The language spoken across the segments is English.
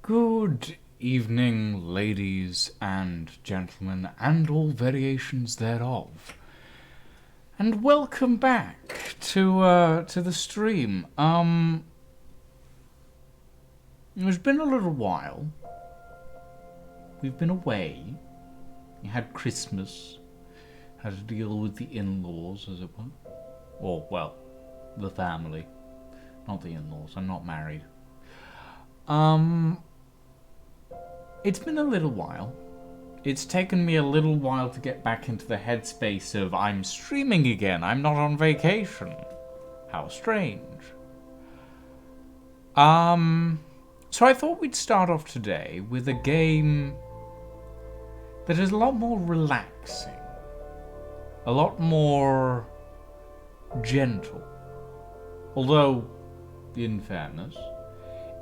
Good evening, ladies and gentlemen, and all variations thereof. And welcome back to the stream. It's been a little while. We've been away. We had Christmas. Had to deal with the in-laws, as it were. Or, well, the family. Not the in-laws. I'm not married. It's been a little while. It's taken me a little while to get back into the headspace of I'm streaming again, I'm not on vacation. How strange. So I thought we'd start off today with a game that is a lot more relaxing. A lot more gentle. Although, in fairness,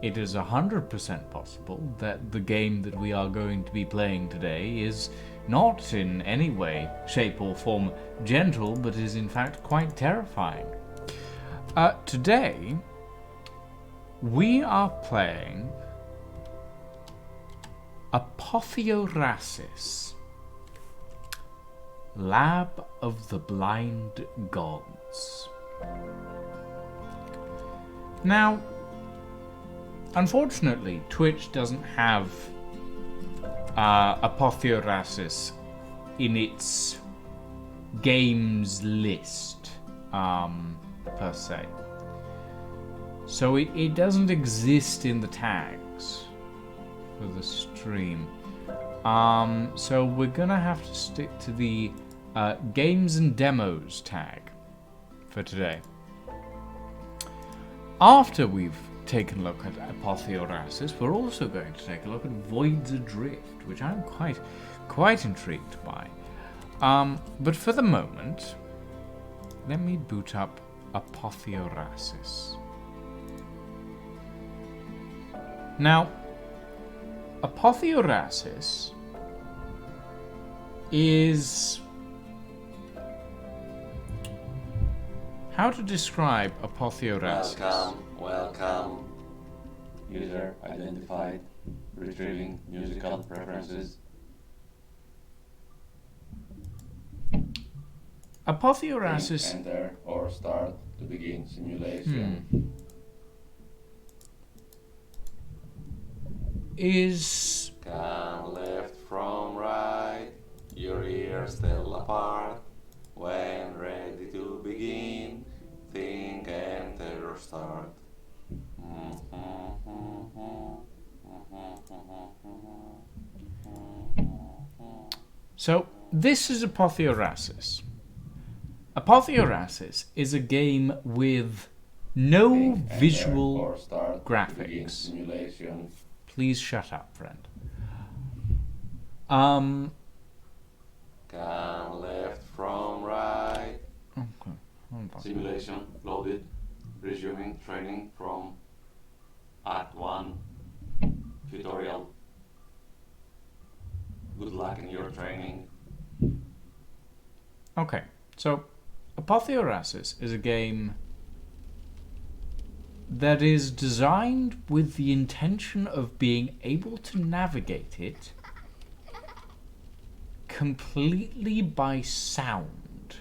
it is 100% possible that the game that we are going to be playing today is not in any way, shape or form gentle, but is in fact quite terrifying. Today, we are playing Apotheorasis, Lab of the Blind Gods. Now, unfortunately, Twitch doesn't have Apotheorasis in its games list, per se. So it doesn't exist in the tags for the stream. So we're gonna have to stick to the games and demos tag for today. After we've taken a look at Apotheorasis, we're also going to take a look at Voids Adrift, which I'm quite intrigued by. But for the moment, let me boot up Apotheorasis. Now, Apotheorasis is... How to describe Apotheorasis? Welcome. User identified. Retrieving musical preferences. Apotheorasis. Enter or start to begin simulation. Is... Scan left from right. Your ears still apart. When ready to begin, think, enter or start. So, this is Apotheorasis. Apotheorasis is a game with no Think, visual or start to begin graphics. simulation. Please shut up, friend. Scan left from right. Okay, hold on. Simulation loaded. Resuming training from Act 1 tutorial. Good luck in your training. Okay, so Apotheorasis is a game that is designed with the intention of being able to navigate it completely by sound.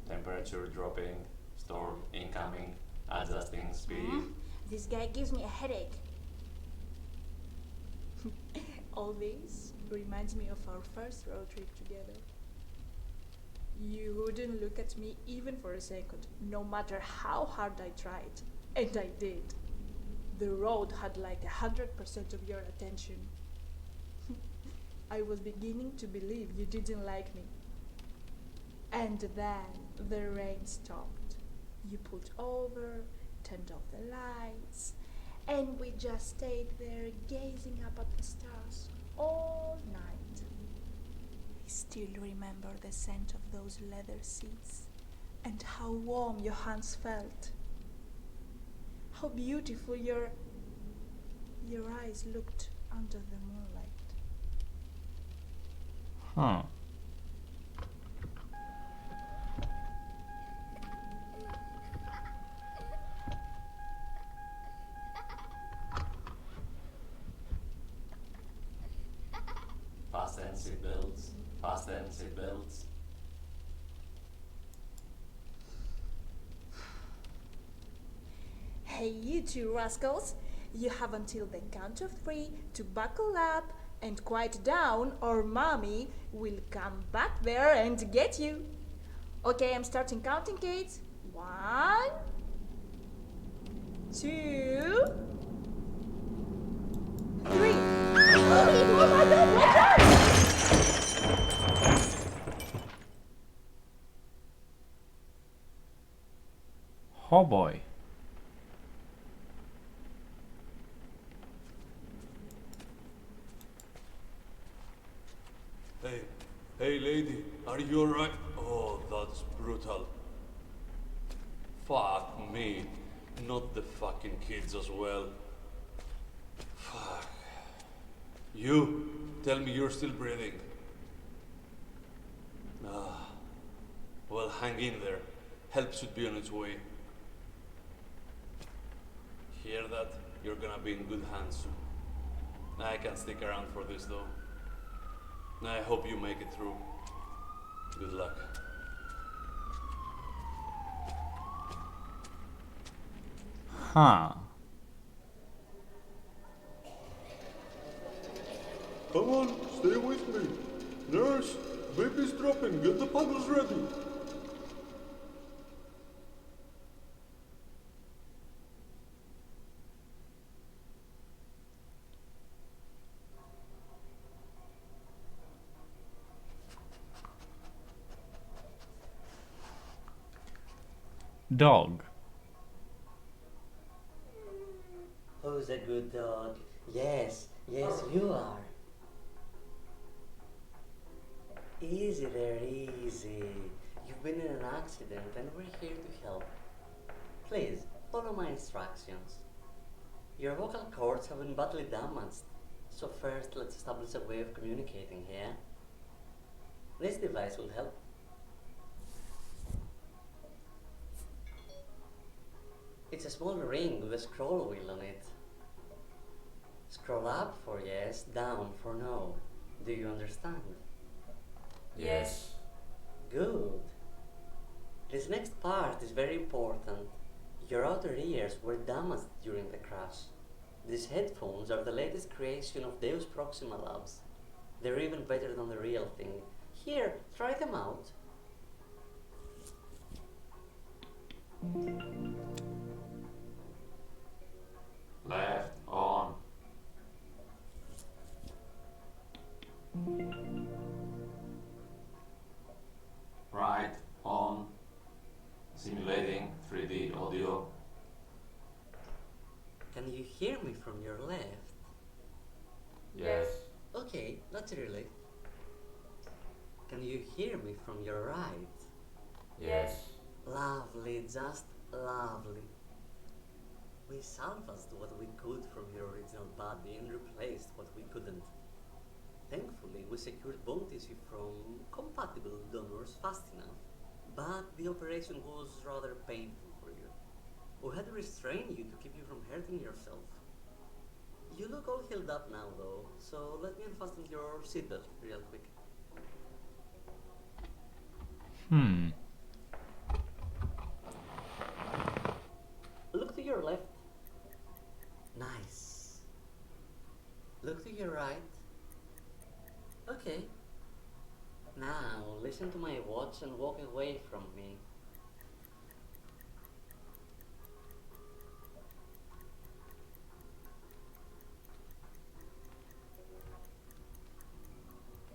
Temperature dropping, storm incoming, adjusting speed. This guy gives me a headache. All this reminds me of our first road trip together. You wouldn't look at me even for a second, no matter how hard I tried. And I did. The road had like 100% of your attention. I was beginning to believe you didn't like me. And then the rain stopped. You pulled over, turned off the lights, and we just stayed there gazing up at the stars all night. I still remember the scent of those leather seats and how warm your hands felt. How beautiful your eyes looked under the moonlight. Huh. seatbelts. Fasten seatbelts. Hey, you two rascals! You have until the count of 3 to buckle up and quiet down, or Mommy will come back there and get you. Okay, I'm starting counting, kids. 1, 2, 3. Oh my God! Watch out! Oh boy. Hey lady, are you alright? Oh, that's brutal. Fuck me. Not the fucking kids as well. Fuck. You, tell me you're still breathing. Ah. Well, hang in there. Help should be on its way. Hear that? You're gonna be in good hands soon. I can't stick around for this though. I hope you make it through. Good luck. Huh. Come on, stay with me. Nurse, baby's dropping. Get the paddles ready. Dog. Who's a good dog? Yes, you are. Easy there, easy. You've been in an accident and we're here to help. Please, follow my instructions. Your vocal cords have been badly damaged, so first let's establish a way of communicating here. This device will help. It's a small ring with a scroll wheel on it. Scroll up for yes, down for no. Do you understand? Yes. Good. This next part is very important. Your outer ears were damaged during the crash. These headphones are the latest creation of Deus Proxima Labs. They're even better than the real thing. Here, try them out. Left on. Right on. Simulating 3D audio. Can you hear me from your left? Yes. Okay, not really. Can you hear me from your right? Yes. Lovely, just lovely. We salvaged what we could from your original body and replaced what we couldn't. Thankfully, we secured bone tissue from compatible donors fast enough, but the operation was rather painful for you. We had to restrain you to keep you from hurting yourself. You look all healed up now though, so let me unfasten your seatbelt real quick. Look to your left. Nice. Look to your right. Okay. Now listen to my watch and walk away from me.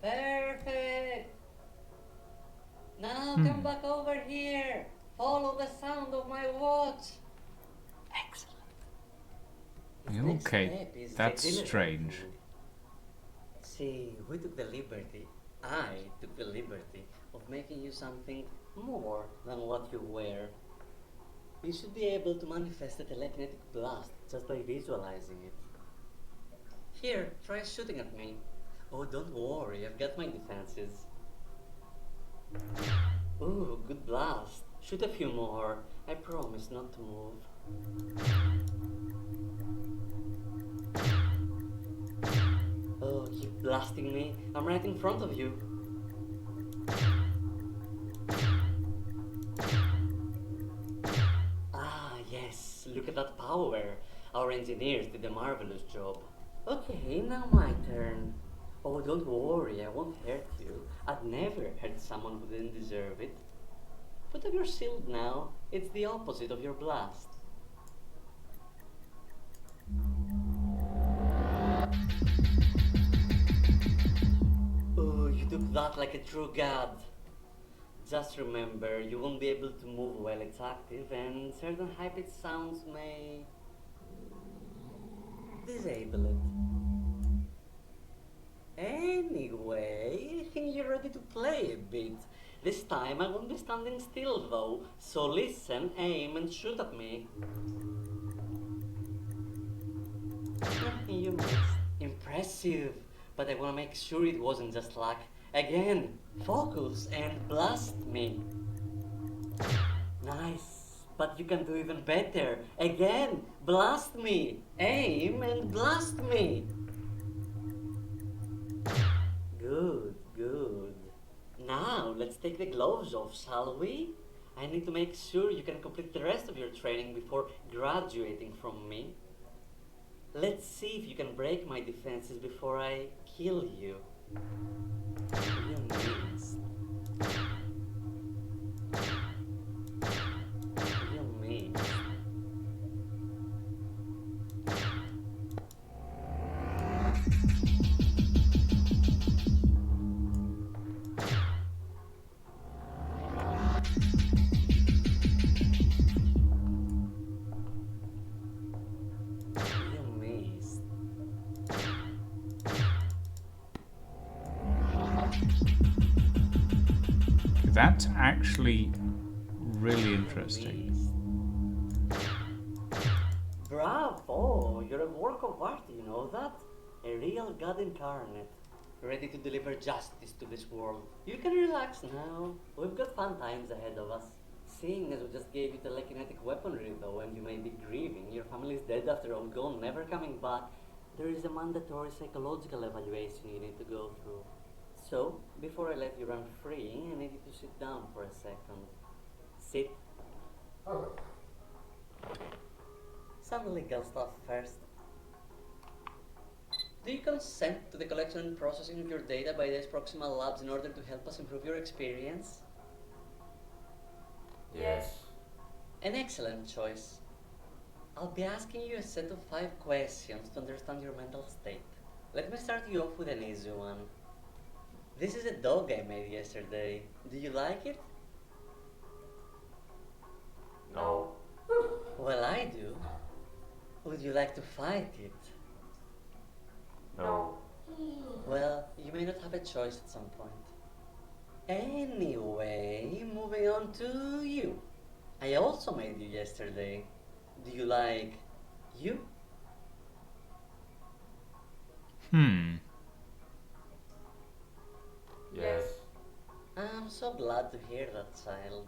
Perfect. Now come back over here. Follow the sound of my watch. Excellent. This next Okay, step is that's exhilarating. strange. See, we took the liberty, I took the liberty of making you something more than what you were. You should be able to manifest a telekinetic blast just by visualizing it. Here, try shooting at me. Oh, don't worry, I've got my defenses. Ooh, good blast. Shoot a few more. I promise not to move. You blasting me? I'm right in front of you. Ah, yes, look at that power. Our engineers did a marvelous job. Okay, now my turn. Oh, don't worry, I won't hurt you. I'd never hurt someone who didn't deserve it. Put up your shield now. It's the opposite of your blast. Oh, you took that like a true god. Just remember, you won't be able to move while it's active, and certain high-pitched sounds may disable it. Anyway, I think you're ready to play a bit. This time I won't be standing still though, so listen, aim and shoot at me. You missed. Impressive, but I wanna make sure it wasn't just luck. Again, focus and blast me. Nice, but you can do even better. Again, blast me. Aim and blast me. Good, good. Now, let's take the gloves off, shall we? I need to make sure you can complete the rest of your training before graduating from me. Let's see if you can break my defenses before I kill you. You missed. You missed. You missed. That's actually really interesting. Bravo! You're a work of art, you know that? A real god incarnate, ready to deliver justice to this world. You can relax now. We've got fun times ahead of us. Seeing as we just gave you telekinetic weaponry though, and you may be grieving, your family's dead after all, gone, never coming back, there is a mandatory psychological evaluation you need to go through. So, before I let you run free, I need you to sit down for a second. Sit. Some legal stuff first. Do you consent to the collection and processing of your data by these proximal labs in order to help us improve your experience? Yes. An excellent choice. I'll be asking you a set of 5 questions to understand your mental state. Let me start you off with an easy one. This is a dog I made yesterday. Do you like it? No. Well, I do. Would you like to fight it? No. Well, you may not have a choice at some point. Anyway, moving on to you. I also made you yesterday. Do you like you? Yes. I'm so glad to hear that, child.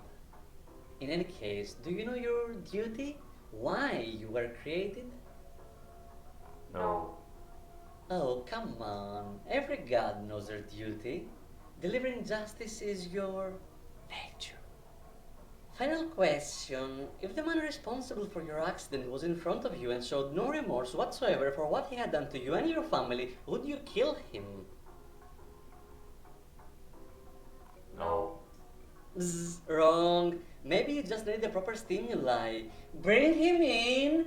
In any case, do you know your duty? Why you were created? No. Oh, come on. Every god knows their duty. Delivering justice is your nature. Final question. If the man responsible for your accident was in front of you and showed no remorse whatsoever for what he had done to you and your family, would you kill him? No. Bzz, wrong. Maybe you just need the proper stimuli. Bring him in.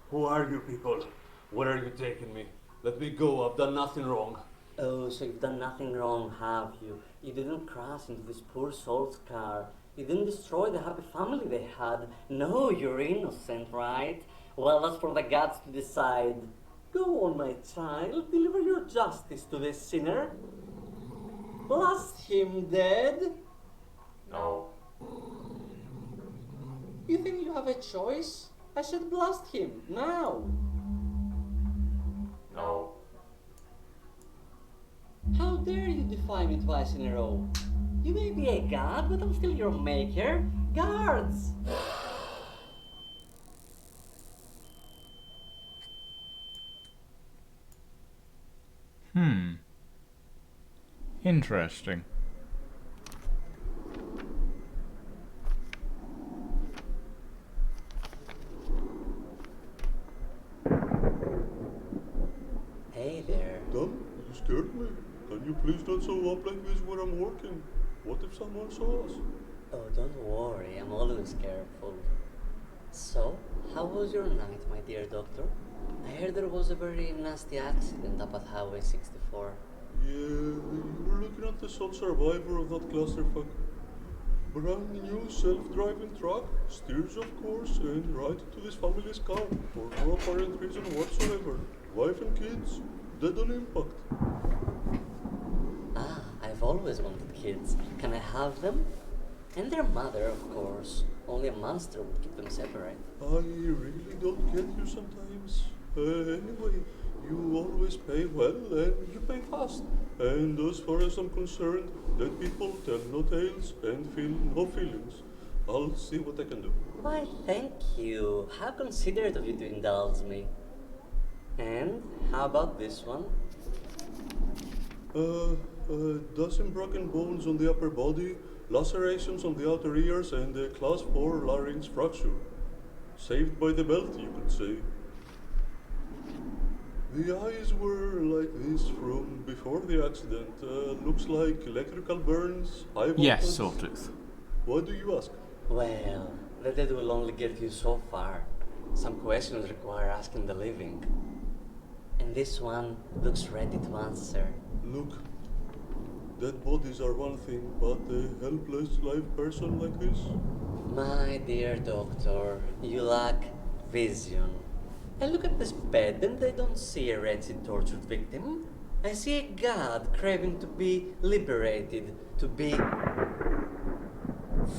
Who are you people? Where are you taking me? Let me go, I've done nothing wrong. Oh, so you've done nothing wrong, have you? You didn't crash into this poor soul's car. You didn't destroy the happy family they had. No, you're innocent, right? Well, that's for the gods to decide. Go on, my child. Deliver your justice to this sinner. Blast him dead. No. You think you have a choice? I said blast him, now. No. How dare you defy me twice in a row? You may be a god, but I'm still your maker. Guards! Interesting. Hey there. Dom, you scared me. Can you please not show up like this where I'm working? What if someone saw us? Oh, don't worry, I'm always careful. So, how was your night, my dear doctor? I heard there was a very nasty accident up at Highway 64. Yeah, you're looking at the sole survivor of that clusterfuck. Brand new self-driving truck, steers of course, and right into this family's car for no apparent reason whatsoever. Wife and kids, dead on impact. Ah, I've always wanted kids. Can I have them? And their mother, of course. Only a monster would keep them separate. I really don't get you sometimes. Anyway, you always pay well and you pay fast. And as far as I'm concerned, dead people tell no tales and feel no feelings. I'll see what I can do. Why, thank you. How considerate of you to indulge me. And how about this one? Dozen broken bones on the upper body, lacerations on the outer ears, and a class 4 larynx fracture. Saved by the belt, you could say. The eyes were like this from before the accident. Looks like electrical burns, high voltage. Yes, Sawtooth. Why do you ask? Well, the dead will only get you so far. Some questions require asking the living. And this one looks ready to answer. Look, dead bodies are one thing, but a helpless live person like this? My dear doctor, you lack vision. I look at this bed and I don't see a wretched tortured victim. I see a god craving to be liberated, to be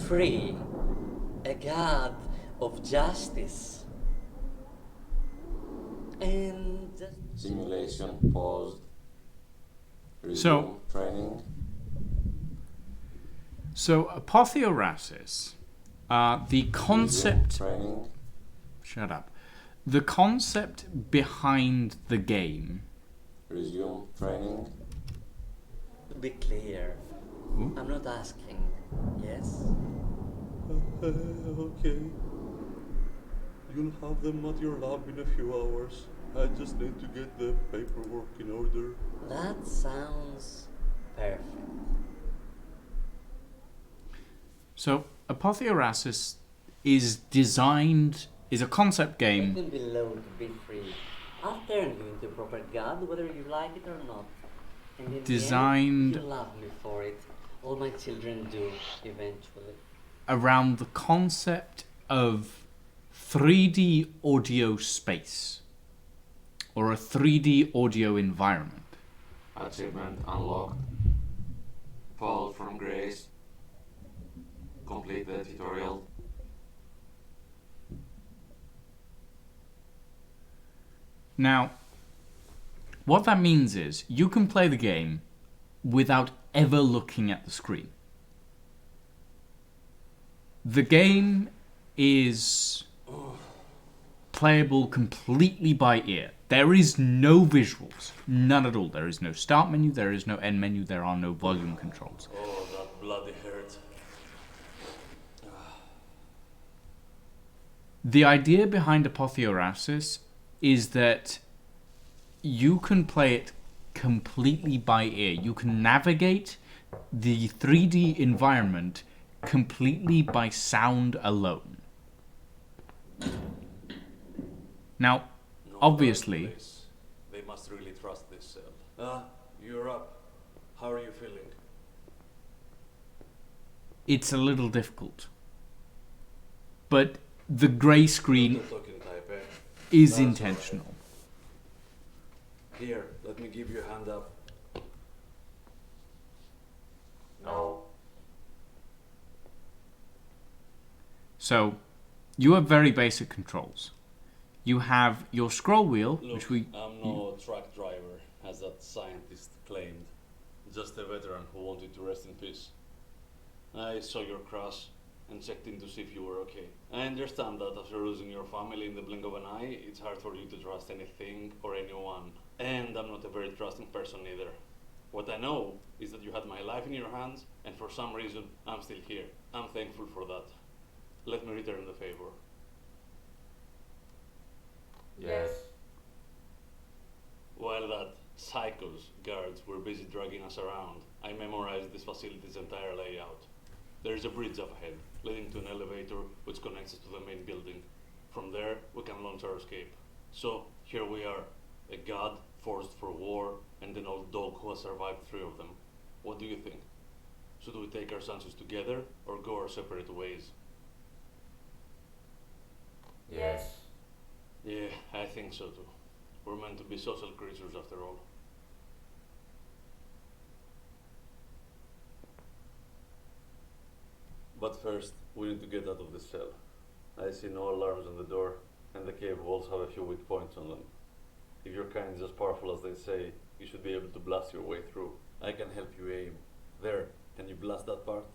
free. A god of justice. And Simulation paused. So- Resume training. So, Apotheorasis, the concept... Training. Shut up. The concept behind the game... Resume training. to be clear, Ooh. I'm not asking, yes? Okay. You'll have them at your lab in a few hours. I just need to get the paperwork in order. That sounds perfect. So, Apotheorasis is a concept game. Written below to be free. I'll turn you into a proper god, whether you like it or not. And in Designed- the end, you love me for it. All my children do, eventually. Around the concept of 3D audio space or a 3D audio environment. Achievement unlocked. Fall from grace. Complete the tutorial. Now, what that means is you can play the game without ever looking at the screen. The game is playable completely by ear. There is no visuals, none at all. There is no start menu, there is no end menu, there are no volume controls. Oh, that bloody hurt. The idea behind Apotheorasis is that you can play it completely by ear. You can navigate the 3D environment completely by sound alone. Now, No obviously, dark place. They must really trust this cell. Ah, you're up. How are you feeling? it's a little difficult. But the grey screen Not the talking type, eh? is That's intentional. Here, let me give you a hand up. No. So, you have very basic controls. You have your scroll wheel, Look, which we... I'm no truck driver, as that scientist claimed. Just a veteran who wanted to rest in peace. I saw your cross and checked in to see if you were okay. I understand that after losing your family in the blink of an eye, it's hard for you to trust anything or anyone. And I'm not a very trusting person either. What I know is that you had my life in your hands, and for some reason, I'm still here. I'm thankful for that. Let me return the favor. Yes. While that psycho's guards were busy dragging us around, I memorized this facility's entire layout. There is a bridge up ahead, leading to an elevator which connects us to the main building. From there, we can launch our escape. So, here we are, a god forced for war, and an old dog who has survived 3 of them. What do you think? Should we take our chances together, or go our separate ways? Yes. Yeah, I think so too. We're meant to be social creatures after all. But first, we need to get out of this cell. I see no alarms on the door, and the cave walls have a few weak points on them. If your kind is as powerful as they say, you should be able to blast your way through. I can help you aim. There, can you blast that part?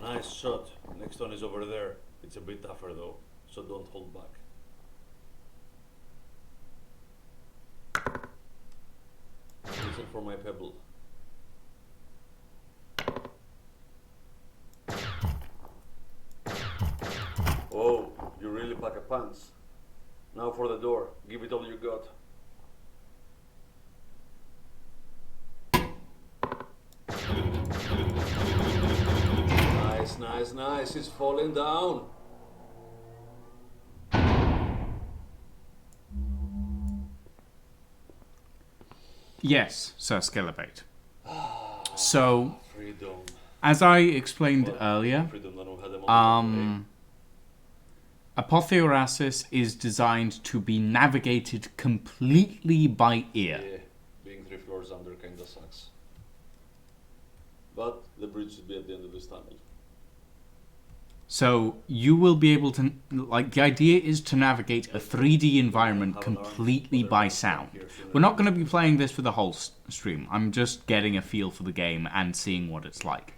Nice shot. Next one is over there. It's a bit tougher though, so don't hold back. Listen for my pebble. Oh, you really pack a punch. Now for the door. Give it all you got. Nice, nice, nice. It's falling down. Yes, Sir Skelebate. So, Freedom. as I explained Well, earlier, freedom that we had a moment Apotheorasis is designed to be navigated completely by ear. Yeah, being 3 floors under kinda sucks. But the bridge should be at the end of this tunnel. So you will be able to, like, the idea is to navigate a 3D environment completely by sound. We're not going to be playing this for the whole stream. I'm just getting a feel for the game and seeing what it's like.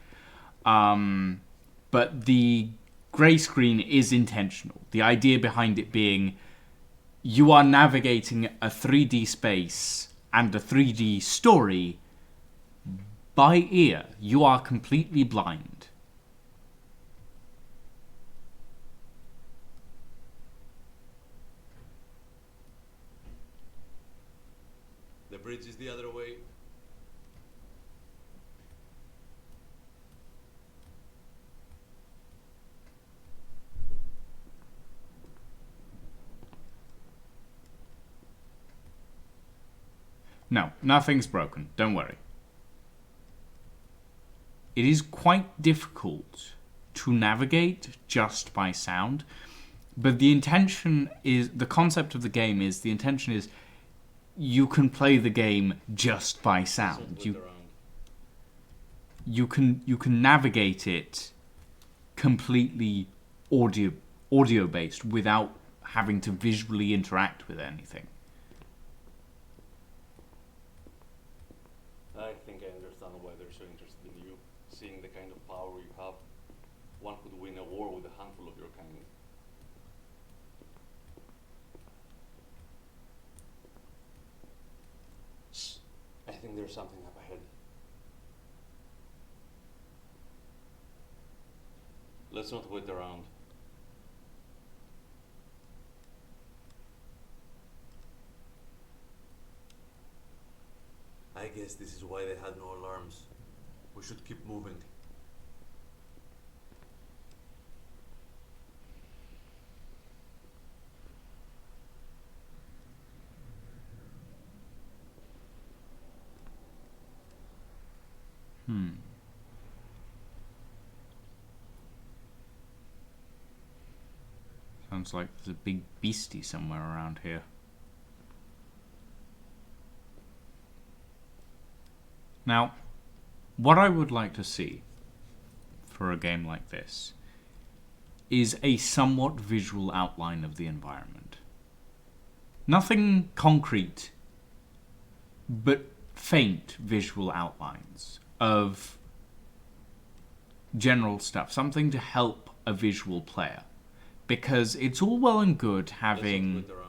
But the grey screen is intentional. The idea behind it being you are navigating a 3D space and a 3D story by ear. You are completely blind. The bridge is the other way. No, nothing's broken. Don't worry. It is quite difficult to navigate just by sound, but the intention is, the concept of the game is, the intention is you can play the game just by sound. You can navigate it completely audio based without having to visually interact with anything. I think I understand why they're so interested in you. Seeing the kind of power you have, one could win a war with a handful of your kind. Shh. I think there's something up ahead. Let's not wait around. I guess this is why they had no alarms. We should keep moving. Sounds like there's a big beastie somewhere around here. Now, what I would like to see for a game like this is a somewhat visual outline of the environment. Nothing concrete, but faint visual outlines of general stuff. Something to help a visual player. Because it's all well and good having... Let's not wait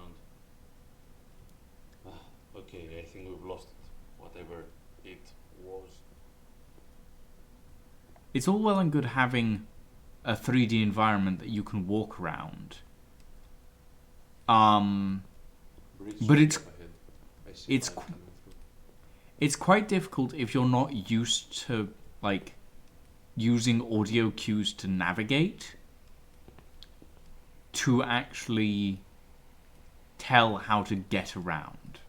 around. Okay, I think we've lost it. Whatever it was. It's all well and good having a 3D environment that you can walk around. But it's quite difficult if you're not used to like using audio cues to navigate, to actually tell how to get around.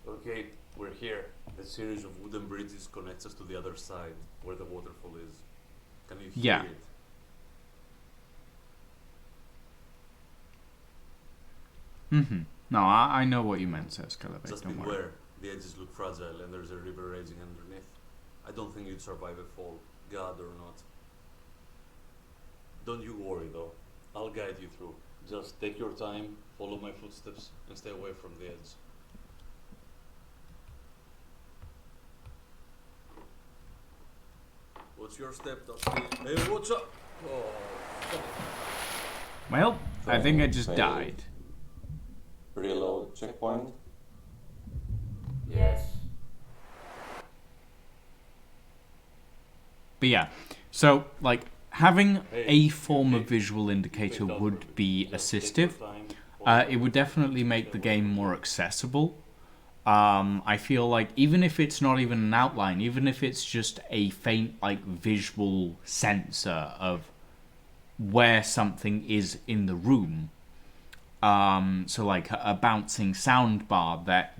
Okay, we're here. A series of wooden bridges connects us to the other side, where the waterfall is. Can you hear Yeah. it? No, I know what you meant, says Calibate, Just don't worry. beware. The edges look fragile and there's a river raging underneath. I don't think you'd survive a fall, God or not. Don't you worry though. I'll guide you through. Just take your time, follow my footsteps, and stay away from the edge. What's your step, Dusty? Hey, what's up? Oh, Well, I think I just Failed. died. Reload checkpoint. yes. But yeah, so like having Hey, a form of okay. visual indicator Wait, would be Just take your assistive. time, It would definitely make the game more accessible. I feel like even if it's not even an outline, even if it's just a faint like visual sensor of where something is in the room, so like a bouncing sound bar that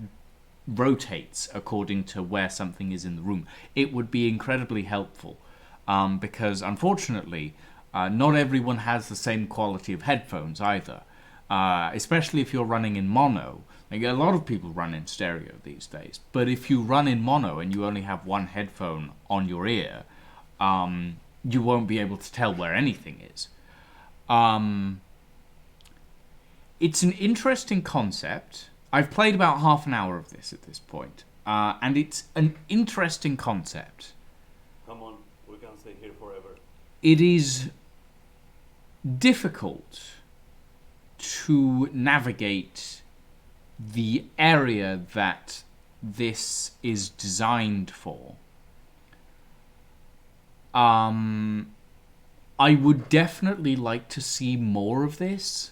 rotates according to where something is in the room, it would be incredibly helpful. Because unfortunately, not everyone has the same quality of headphones either. Especially if you're running in mono. Like a lot of people run in stereo these days. But if you run in mono and you only have one headphone on your ear, you won't be able to tell where anything is. It's an interesting concept. I've played about half an hour of this at this point. And it's an interesting concept. Come on, we can't stay here forever. It is difficult to navigate the area that this is designed for. I would definitely like to see more of this,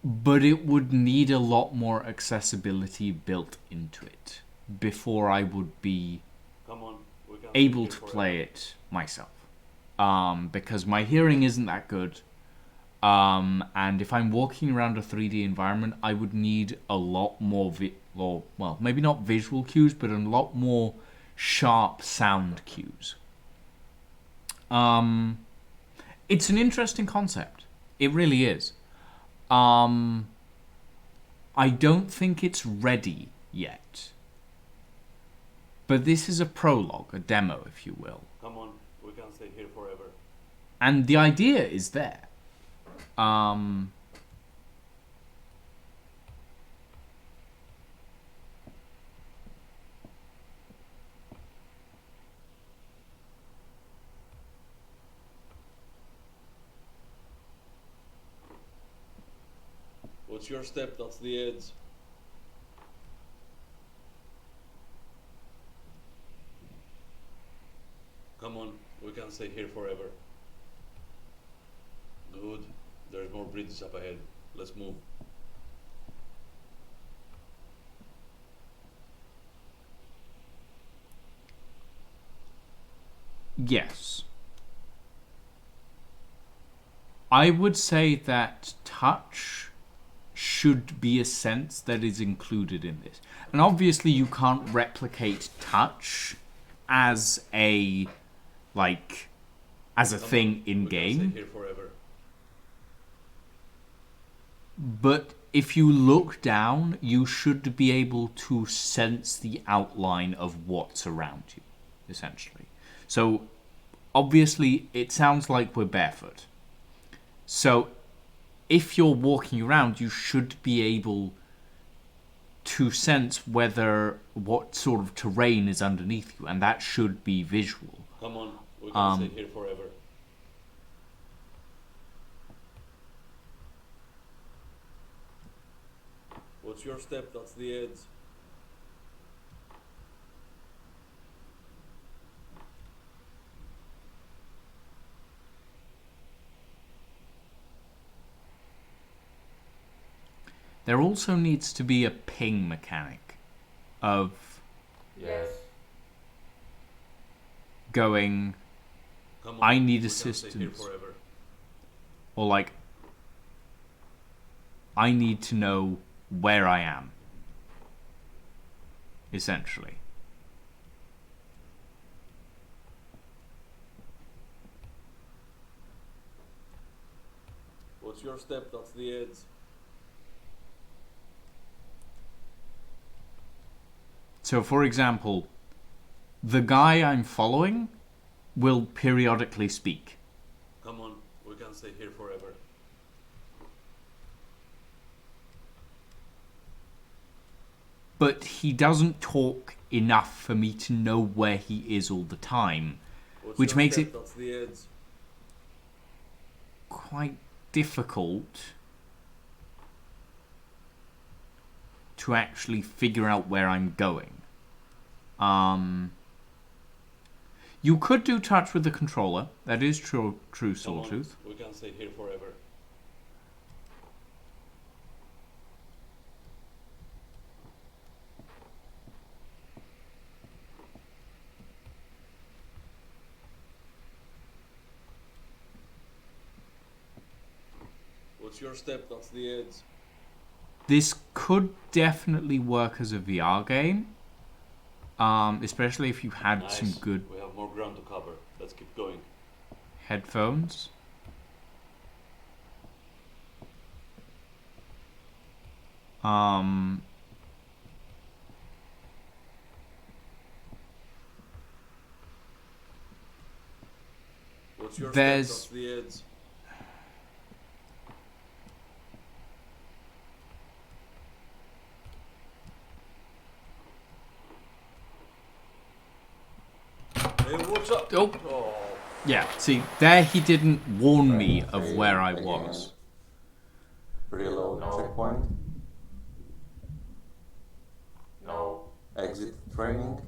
but it would need a lot more accessibility built into it before I would be Come on, we can't able stay to here play forever. it myself. Because my hearing isn't that good. And if I'm walking around a 3D environment, I would need a lot more, well, maybe not visual cues, but a lot more sharp sound cues. It's an interesting concept. It really is. I don't think it's ready yet. But this is a prologue, a demo, if you will. Come on, we can't stay here forever. And the idea is there. What's your step? That's the edge. Come on, we can't stay here forever. Good. There's more bridges up ahead. Let's move. Yes. I would say that touch should be a sense that is included in this. And obviously you can't replicate touch as a thing in We can't game. stay here forever. But if you look down, you should be able to sense the outline of what's around you, essentially. So, obviously, it sounds like we're barefoot. So, if you're walking around, you should be able to sense what sort of terrain is underneath you, and that should be visual. Come on, we can't stay here forever. What's your step? That's the edge. There also needs to be a ping mechanic of Yes. going, Come on, I need we can't stay here assistance. forever. Or like, I need to know where I am. Essentially. What's your step? That's the edge. So, for example, the guy I'm following will periodically speak. Come on, we can't stay here forever. But he doesn't talk enough for me to know where he is all the time, What's which your makes step? it That's the edge. quite difficult to actually figure out where I'm going. You could do touch with the controller. That is true Come sawtooth. on, we can't stay here forever. What's your step? That's the edge. This could definitely work as a VR game. Especially if you had Nice. some good We have more ground to cover. Let's keep going. headphones. What's your There's- step? That's the edge. Hey, what's up? Oh. Yeah, see, there he didn't warn me of where I was. Reload checkpoint. No. Exit training.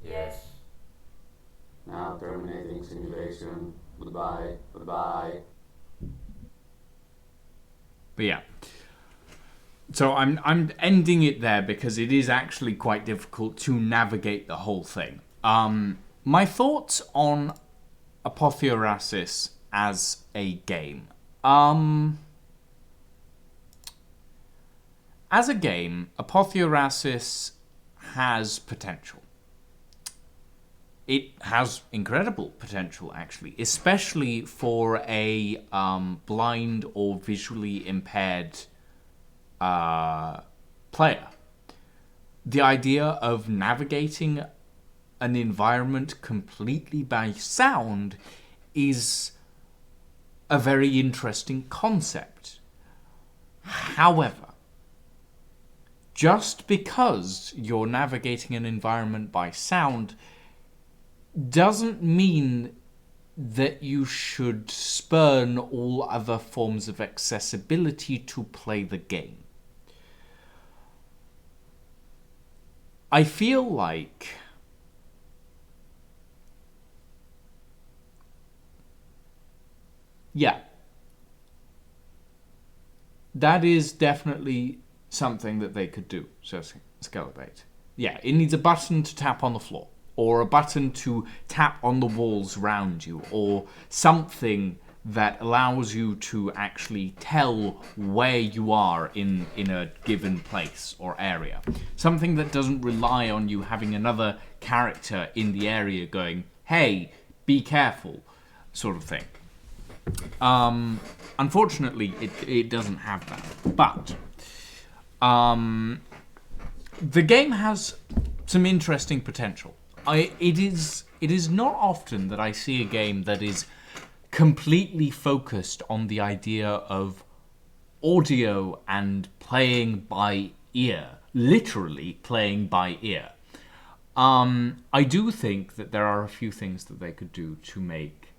Yes. Now terminating simulation. Goodbye. Goodbye. But yeah. So I'm ending it there because it is actually quite difficult to navigate the whole thing. My thoughts on Apotheorasis as a game. As a game, Apotheorasis has potential. It has incredible potential, actually, especially for a blind or visually impaired player. The idea of navigating an environment completely by sound is a very interesting concept. However, just because you're navigating an environment by sound doesn't mean that you should spurn all other forms of accessibility to play the game. I feel like that is definitely something that they could do. So, Scalabate. Yeah, it needs a button to tap on the floor, or a button to tap on the walls around you, or something that allows you to actually tell where you are in a given place or area. Something that doesn't rely on you having another character in the area going, hey, be careful, sort of thing. Unfortunately, it doesn't have that. But the game has some interesting potential. It is not often that I see a game that is completely focused on the idea of audio and playing by ear, literally playing by ear. I do think that there are a few things that they could do to make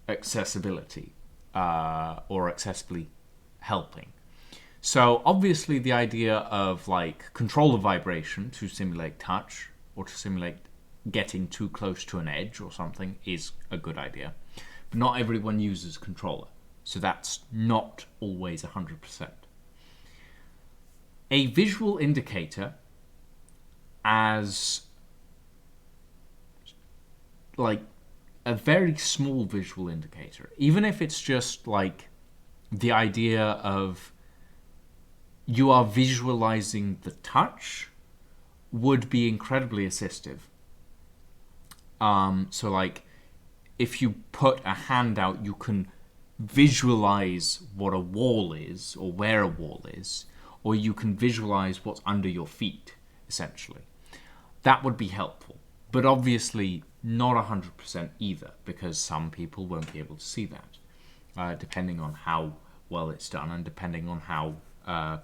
accessibility or accessibly helping. So obviously the idea of like control the vibration to simulate touch or to simulate getting too close to an edge or something is a good idea. But not everyone uses controller, so that's not always 100%. A visual indicator as like a very small visual indicator, even if it's just like the idea of you are visualizing the touch, would be incredibly assistive. So like if you put a hand out, you can visualize what a wall is or where a wall is, or you can visualize what's under your feet, essentially. That would be helpful, but obviously not 100% either, because some people won't be able to see that, depending on how well it's done and depending on how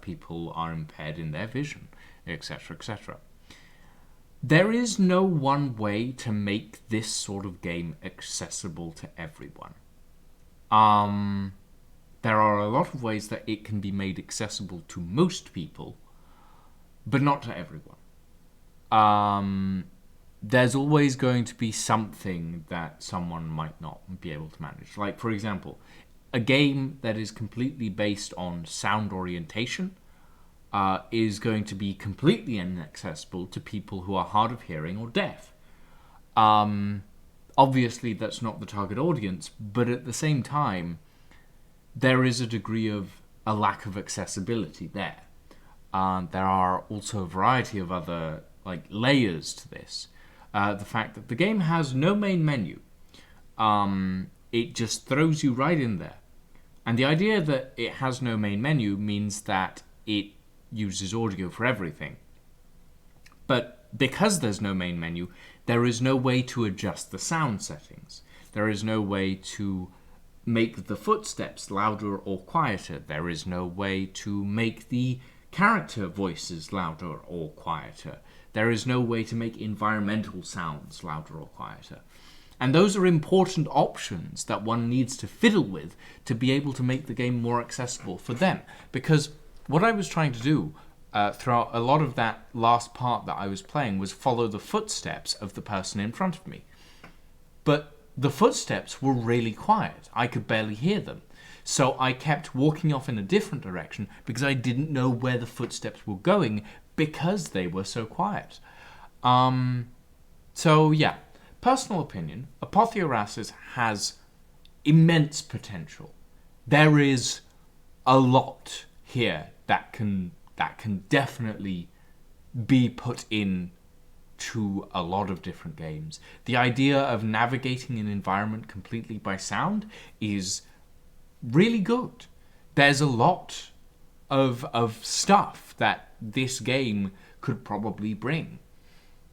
people are impaired in their vision, etc., etc. There is no one way to make this sort of game accessible to everyone. There are a lot of ways that it can be made accessible to most people, but not to everyone. There's always going to be something that someone might not be able to manage. Like, for example, a game that is completely based on sound orientation is going to be completely inaccessible to people who are hard of hearing or deaf. Obviously, that's not the target audience, but at the same time, there is a degree of a lack of accessibility there. There are also a variety of other layers to this. The fact that the game has no main menu. It just throws you right in there. And the idea that it has no main menu means that it uses audio for everything. But because there's no main menu, there is no way to adjust the sound settings. There is no way to make the footsteps louder or quieter. There is no way to make the character voices louder or quieter. There is no way to make environmental sounds louder or quieter. And those are important options that one needs to fiddle with to be able to make the game more accessible for them. Because what I was trying to do throughout a lot of that last part that I was playing was follow the footsteps of the person in front of me. But the footsteps were really quiet. I could barely hear them. So I kept walking off in a different direction because I didn't know where the footsteps were going because they were so quiet. So yeah, personal opinion, Apotheorasis has immense potential. There is a lot here that can definitely be put in to a lot of different games. The idea of navigating an environment completely by sound is really good. There's a lot of stuff that this game could probably bring.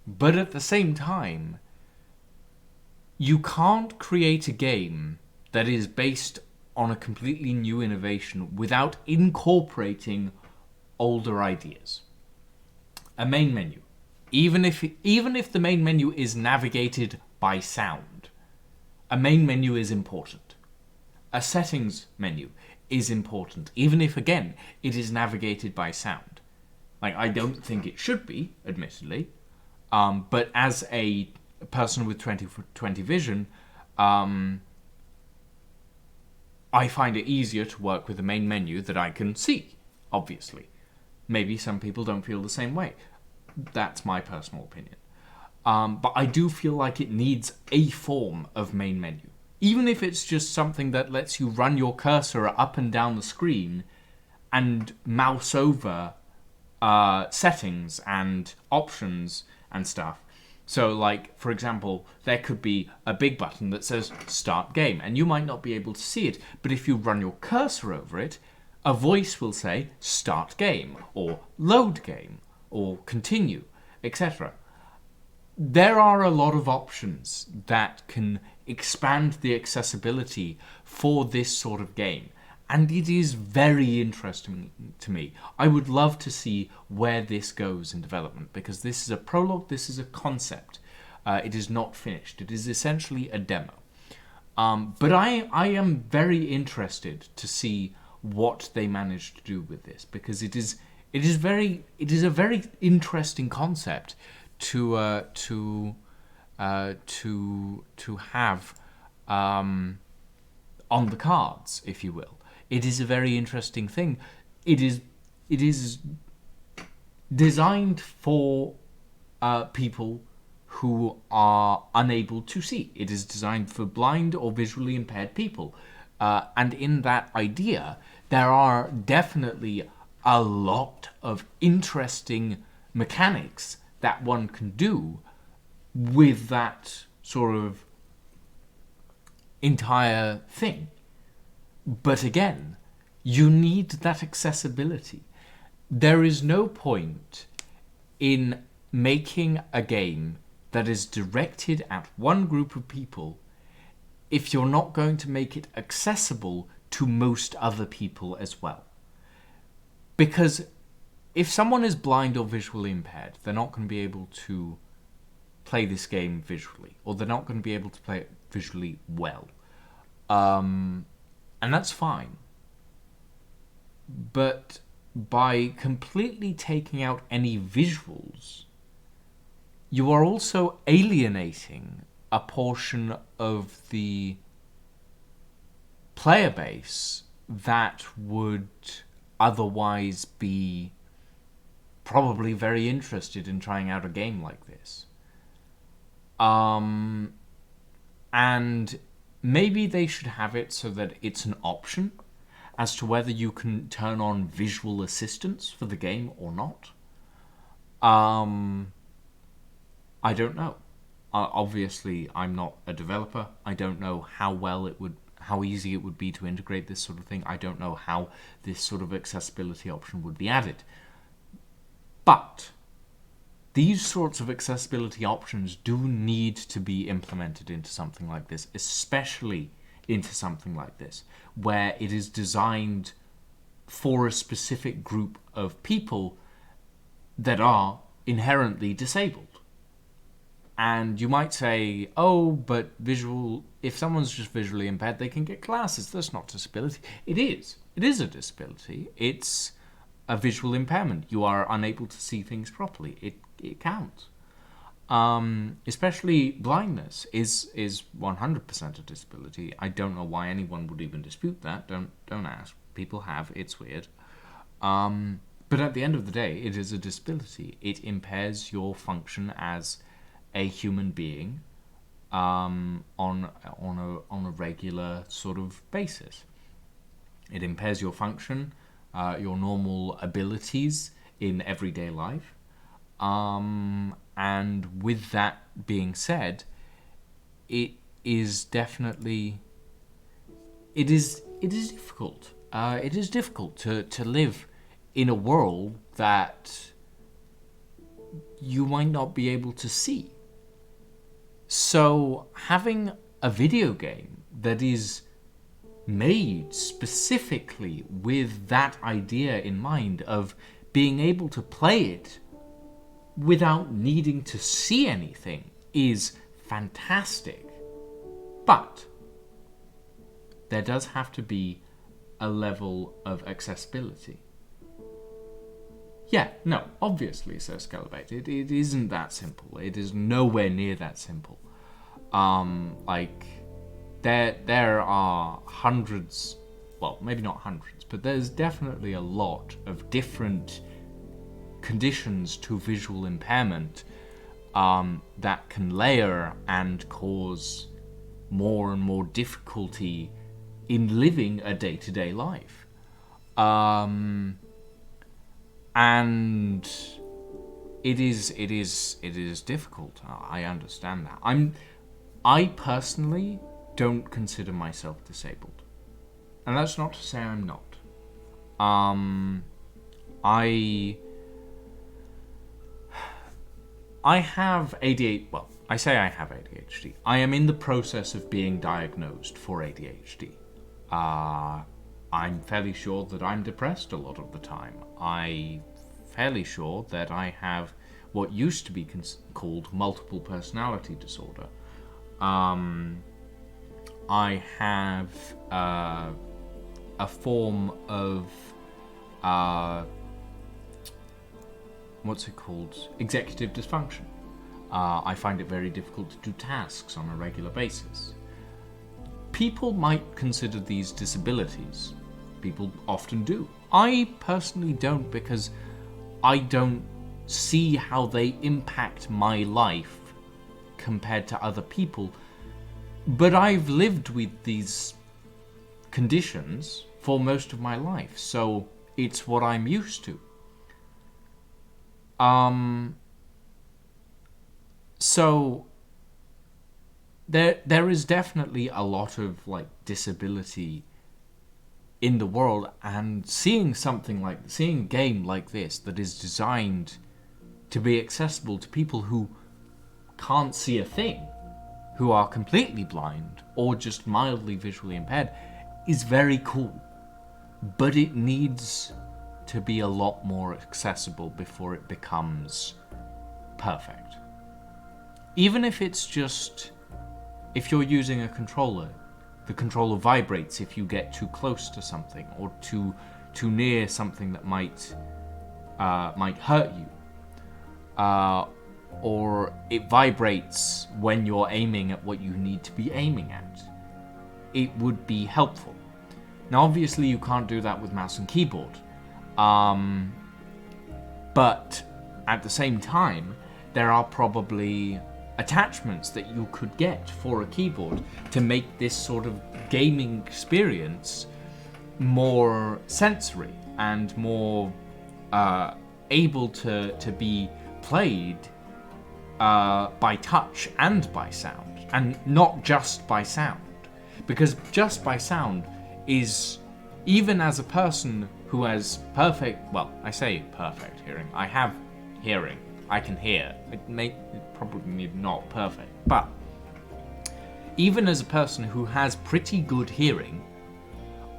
But at the same time, you can't create a game that is based on a completely new innovation without incorporating older ideas. A main menu. Even if the main menu is navigated by sound, a main menu is important. A settings menu is important, even if, again, it is navigated by sound. I don't think it should be, admittedly, but as a person with 20/20 vision, I find it easier to work with a main menu that I can see, obviously. Maybe some people don't feel the same way. That's my personal opinion. But I do feel like it needs a form of main menu. Even if it's just something that lets you run your cursor up and down the screen and mouse over settings and options and stuff. So, for example, there could be a big button that says Start Game, and you might not be able to see it, but if you run your cursor over it, a voice will say Start Game, or Load Game, or Continue, etc. There are a lot of options that can expand the accessibility for this sort of game. And it is very interesting to me. I would love to see where this goes in development, because this is a prologue, this is a concept. It is not finished. It is essentially a demo. But I am very interested to see what they manage to do with this, because it is a very interesting concept to have on the cards, if you will. It is a very interesting thing. It is designed for people who are unable to see. It is designed for blind or visually impaired people. And in that idea, there are definitely a lot of interesting mechanics that one can do with that sort of entire thing. But again, you need that accessibility. There is no point in making a game that is directed at one group of people if you're not going to make it accessible to most other people as well. Because if someone is blind or visually impaired, they're not going to be able to play this game visually, or they're not going to be able to play it visually well. And that's fine. But by completely taking out any visuals, you are also alienating a portion of the player base that would otherwise be probably very interested in trying out a game like this. And maybe they should have it so that it's an option as to whether you can turn on visual assistance for the game or not. I don't know. Obviously, I'm not a developer. I don't know how easy it would be to integrate this sort of thing. I don't know how this sort of accessibility option would be added. But these sorts of accessibility options do need to be implemented into something like this, especially into something like this, where it is designed for a specific group of people that are inherently disabled. And you might say, oh, but if someone's just visually impaired, they can get glasses. That's not disability. It is. It is a disability. It's a visual impairment. You are unable to see things properly. It counts. Especially blindness is 100% a disability. I don't know why anyone would even dispute that. Don't ask. People have. It's weird. But at the end of the day, it is a disability. It impairs your function as a human being on a regular sort of basis. It impairs your function, your normal abilities in everyday life. And with that being said, it is difficult. It is difficult to live in a world that you might not be able to see. So having a video game that is made specifically with that idea in mind of being able to play it without needing to see anything is fantastic. But there does have to be a level of accessibility. Yeah, no, obviously, Sir Scalabate, it isn't that simple. It is nowhere near that simple. There are hundreds, well, maybe not hundreds, but there's definitely a lot of different conditions to visual impairment that can layer and cause more and more difficulty in living a day-to-day life. And it is difficult. I understand that. I personally don't consider myself disabled, and that's not to say I'm not. I have ADHD. Well, I say I have ADHD. I am in the process of being diagnosed for ADHD. I'm fairly sure that I'm depressed a lot of the time. I'm fairly sure that I have what used to be called multiple personality disorder. I have a form of what's it called? Executive dysfunction. I find it very difficult to do tasks on a regular basis. People might consider these disabilities. People often do. I personally don't, because I don't see how they impact my life compared to other people. But I've lived with these conditions for most of my life, so it's what I'm used to. So there is definitely a lot of like disability in the world, and seeing a game like this that is designed to be accessible to people who can't see a thing, who are completely blind or just mildly visually impaired, is very cool. But it needs to be a lot more accessible before it becomes perfect. Even if it's just, if you're using a controller, the controller vibrates if you get too close to something or too near something that might hurt you, or it vibrates when you're aiming at what you need to be aiming at. It would be helpful. Now, obviously, you can't do that with mouse and keyboard, but at the same time, there are probably attachments that you could get for a keyboard to make this sort of gaming experience more sensory and more able to be played by touch and by sound, and not just by sound. Because just by sound is, even as a person who has perfect, well, I say perfect hearing, I have hearing, I can hear. It probably not perfect, but even as a person who has pretty good hearing,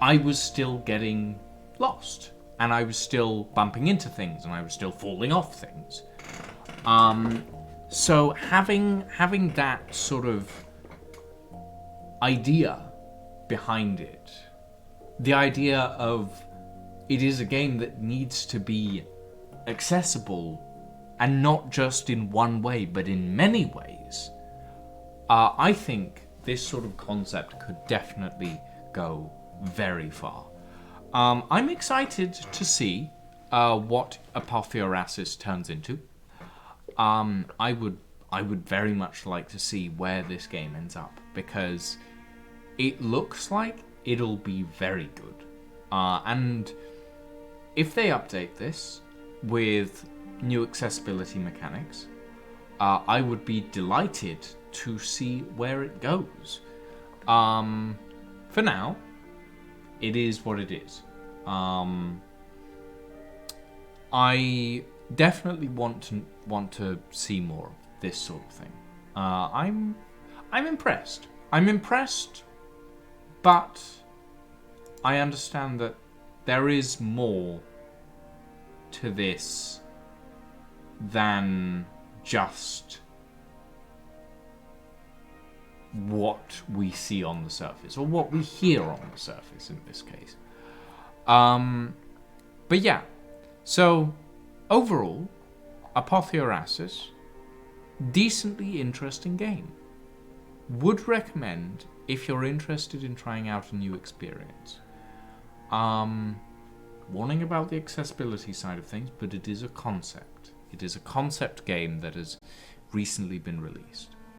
I was still getting lost, and I was still bumping into things, and I was still falling off things. So having that sort of idea behind it, the idea of it is a game that needs to be accessible, and not just in one way, but in many ways, I think this sort of concept could definitely go very far. I'm excited to see what Apotheorasis turns into. I would very much like to see where this game ends up, because it looks like it'll be very good. And if they update this with new accessibility mechanics, I would be delighted to see where it goes. For now, it is what it is. I definitely want to see more of this sort of thing. I'm impressed. I'm impressed, but I understand that there is more to this than just what we see on the surface, or what we hear on the surface in this case. But yeah, so overall, Apotheorasis, decently interesting game. Would recommend if you're interested in trying out a new experience. Warning about the accessibility side of things, but it is a concept. It is a concept game that has recently been released.